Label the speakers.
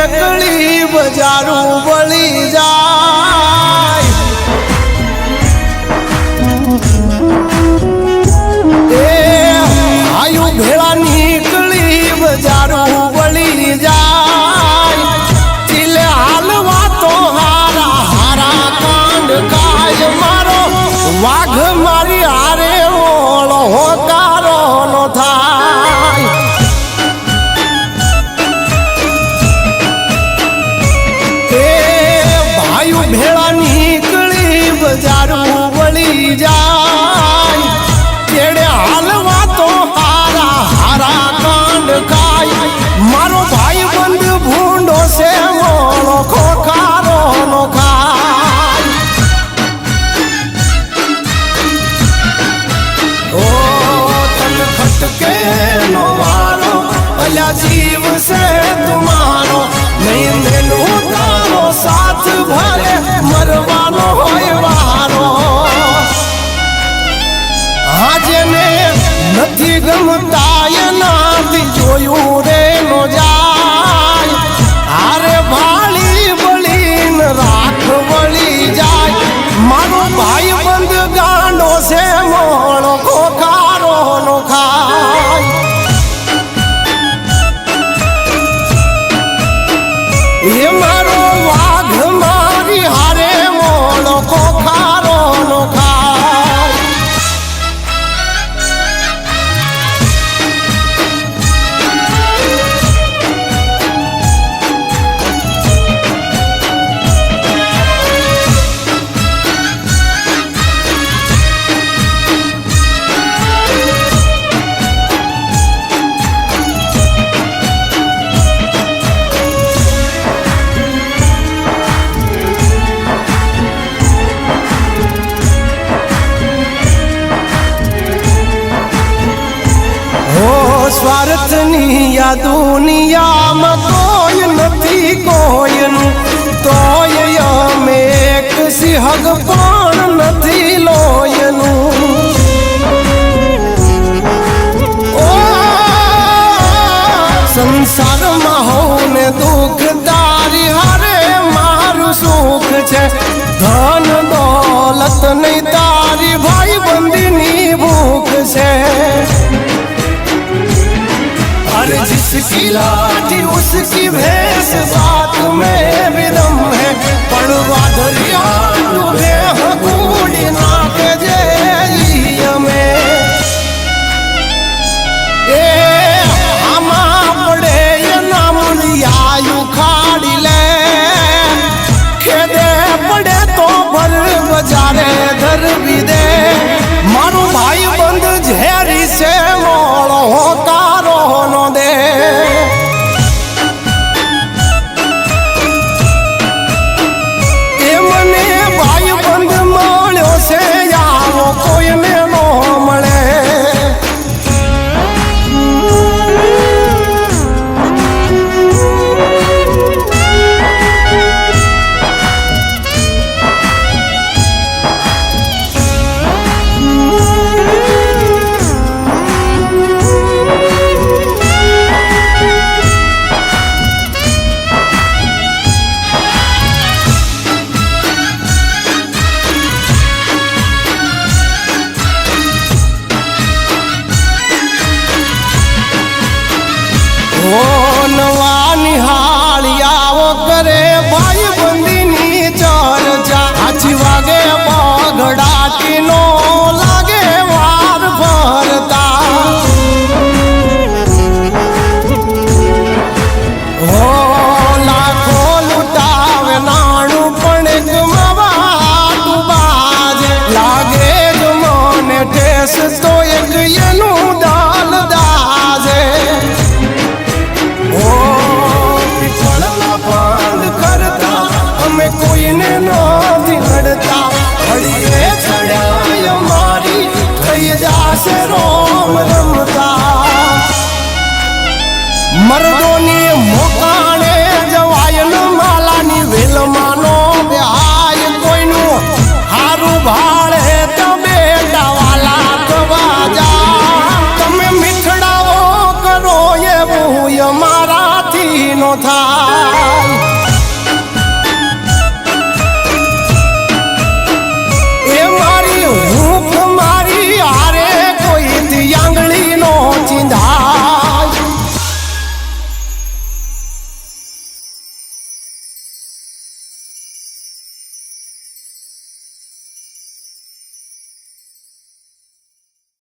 Speaker 1: એકલી બજારું વળી જાય એ આયુ ભેળા નીકળી બજારું વળી જાય ચીલે હાલવા તો હારા હારા કાંડ કાય મારો વાઘ મારી હારે ઓળો હોકારો નો થાય ભેળા નીકળી બજારું વળી જાય કેડે હાલવા તો હારા હારા કાંડ કાય મારો ભાઈ બંધ ભૂંડો છે મોળો ખોખારો નો ખાય ઓ તન ખટકે નો વારો અલ્યા જીવ છે તુમારો નહીં મેલું તારો સાથ ભરે મરવાનો હોય વારો આજે ને નથી ગમતા એનાથી જોયું રે નો જાય આરે ભાળી બળીને રાખ વળી જાય મારો ભાઈ બંધ ગાંડો છે મોળો ખોખારો નો ખાય એ મારો વાઘ મારી હારે મોળો ખોખારો નો ખાય સ્વાર્થની આ દુનિયામાં કોઈ નથી કોઈનું તોય અમે એક સિંહગ પણ નથી લોયનું ઓ સંસારમાં હોઉં ને દુઃખ તારી હારે મારું સુખ છે ધન દોલત નહીં તારી ભાઈ બંધીની ભૂખ છે जिसकी लाठी उसकी भैंस बात में भी दम है पड़वा दरिया डूबे हकूड़ी नाक जे में ए आमा पड़े ये नामुलियायु खाड़ी ले खेदे पड़े तो भर बजारे धर भी दे मारो भाई बंद झेरी से मोड़ो होकारो नो दे ए मने भाई बंद मोड़ो से यारो कोई ने नो मळे નવા નિહાળિયાઓ કરે ભાઈ બંધીની ચર્ચા આછી વાગે બગડાટીનો લાગે વાર ફરતા હો લાખો લૂટાવે નાણું પણ ગમવાતું બાજે લાગે જ મને ઠેસ તો એક એનું દાલ દાજે કોઈને નથી લડતા હળીએ ચડ્યા મારી થઈ જાશે રો